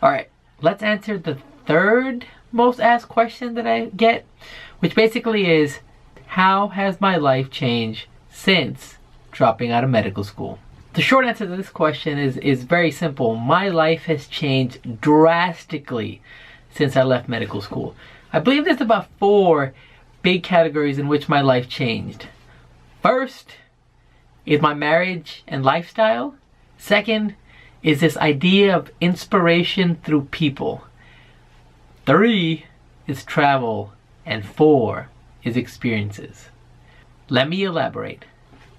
Alright, let's answer the third most asked question that I get, which basically is, how has my life changed since dropping out of medical school? The short answer to this question is very simple. My life has changed drastically since I left medical school. I believe there's about 4 big categories in which my life changed. First is my marriage and lifestyle. Second is this idea of inspiration through people. 3 is travel. And 4 is experiences. Let me elaborate.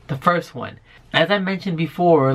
The first one, as I mentioned before,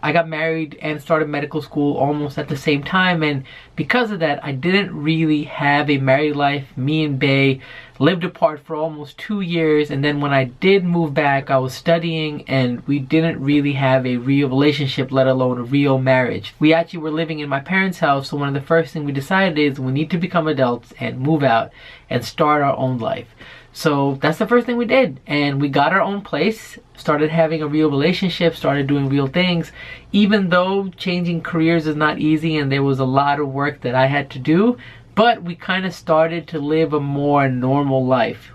I got married and started medical school almost at the same time, and because of that I didn't really have a married life. Me and Bae lived apart for almost 2 years, and then when I did move back, I was studying and we didn't really have a real relationship, let alone a real marriage. We actually were living in my parents' house, so one of the first things we decided is we need to become adults and move out and start our own life. So that's the first thing we did, and we got our own place, started having a real relationship, started doing real things. Even though changing careers is not easy and there was a lot of work that I had to do, but we kind of started to live a more normal life.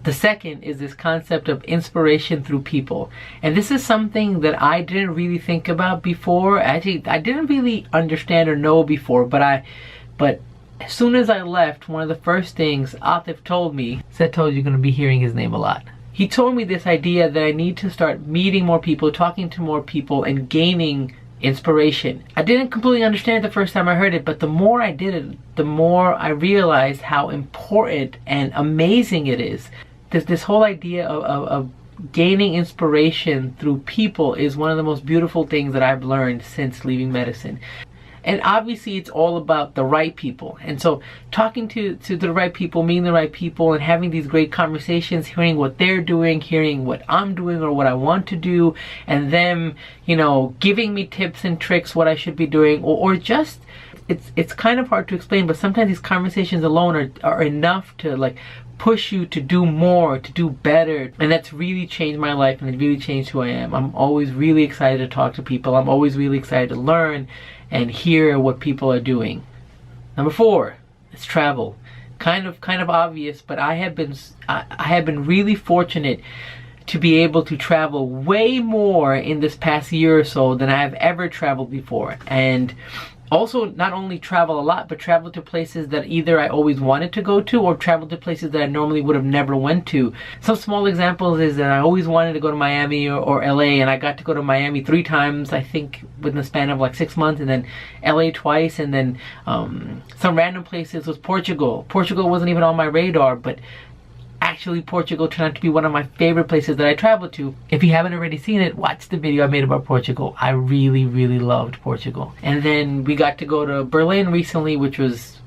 The second is this concept of inspiration through people. And this is something that I didn't really think about before. Actually, I didn't really understand or know before, but as soon as I left, one of the first things Atif told me, you're going to be hearing his name a lot. He told me this idea that I need to start meeting more people, talking to more people, and gaining inspiration. I didn't completely understand it the first time I heard it, but the more I did it, the more I realized how important and amazing it is. This whole idea of gaining inspiration through people is one of the most beautiful things that I've learned since leaving medicine. And obviously it's all about the right people. And so talking to the right people, meeting the right people, and having these great conversations, hearing what they're doing, hearing what I'm doing or what I want to do, and them, giving me tips and tricks what I should be doing, or just, it's kind of hard to explain, but sometimes these conversations alone are enough to push you to do more, to do better. And that's really changed my life, and it really changed who I am. I'm always really excited to talk to people. I'm always really excited to learn and hear what people are doing. Number 4 is travel. Kind of obvious, but I have been really fortunate to be able to travel way more in this past year or so than I have ever traveled before. And also not only travel a lot, but travel to places that either I always wanted to go to or travel to places that I normally would have never went to. Some small examples is that I always wanted to go to Miami or LA, and I got to go to Miami 3 times, I think, within the span of 6 months, and then LA twice, and then some random places was Portugal. Portugal wasn't even on my radar, but actually Portugal turned out to be one of my favorite places that I traveled to. If you haven't already seen it, watch the video I made about Portugal. I really, really loved Portugal. And then we got to go to Berlin recently, which was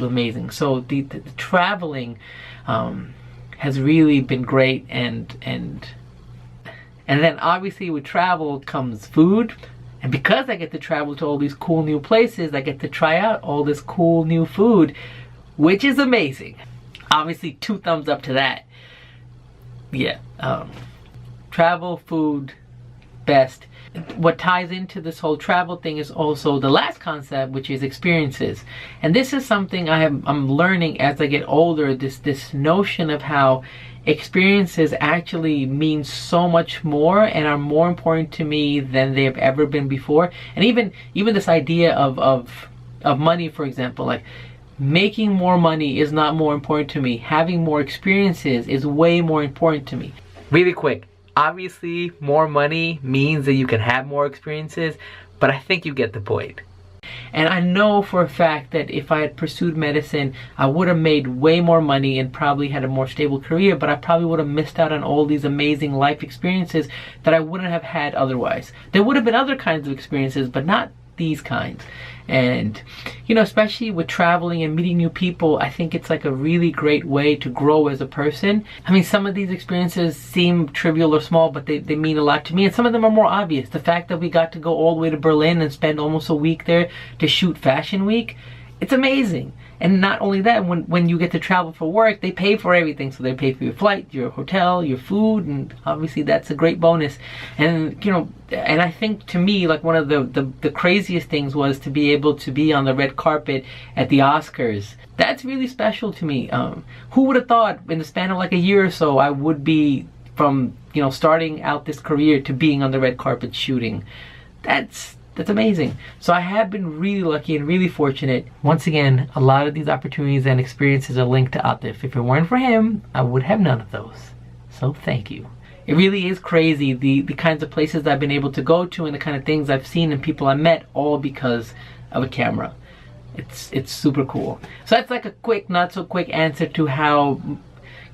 amazing. So the traveling has really been great, and then obviously with travel comes food. And because I get to travel to all these cool new places, I get to try out all this cool new food, which is amazing. Obviously 2 thumbs up to that. Yeah, travel, food, best. What ties into this whole travel thing is also the last concept, which is experiences. And this is something I'm learning as I get older, this notion of how experiences actually mean so much more and are more important to me than they have ever been before. And even this idea of money, for example, making more money is not more important to me. Having more experiences is way more important to me. Really quick, obviously more money means that you can have more experiences, but I think you get the point. And I know for a fact that if I had pursued medicine, I would have made way more money and probably had a more stable career, but I probably would have missed out on all these amazing life experiences that I wouldn't have had otherwise. There would have been other kinds of experiences, but not these kinds. And especially with traveling and meeting new people, I think it's a really great way to grow as a person. I mean, some of these experiences seem trivial or small, but they mean a lot to me, and some of them are more obvious. The fact that we got to go all the way to Berlin and spend almost a week there to shoot Fashion Week It's amazing. And not only that, when you get to travel for work, they pay for everything. So they pay for your flight, your hotel, your food, and obviously that's a great bonus. And you know, and I think to me, like one of the craziest things was to be able to be on the red carpet at the Oscars. That's really special to me. Who would have thought in the span of like a year or so I would be, from you know, starting out this career to being on the red carpet shooting. That's amazing. So I have been really lucky and really fortunate. Once again, a lot of these opportunities and experiences are linked to Atif. If it weren't for him, I would have none of those. So thank you. It really is crazy the kinds of places I've been able to go to and the kind of things I've seen and people I met, all because of a camera. It's super cool. So that's like a quick, not so quick answer to how,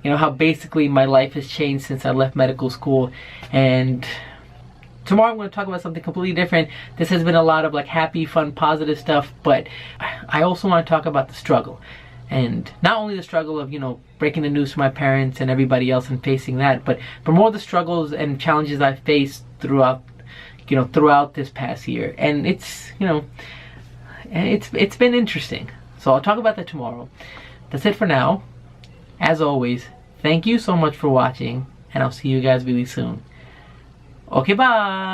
you know, how basically my life has changed since I left medical school. And tomorrow I'm going to talk about something completely different. This has been a lot of like happy, fun, positive stuff, but I also want to talk about the struggle. And not only the struggle of, you know, breaking the news to my parents and everybody else and facing that, but more the struggles and challenges I faced throughout, you know, throughout this past year. And it's, you know, it's been interesting. So I'll talk about that tomorrow. That's it for now. As always, thank you so much for watching, and I'll see you guys really soon. Okay, bye!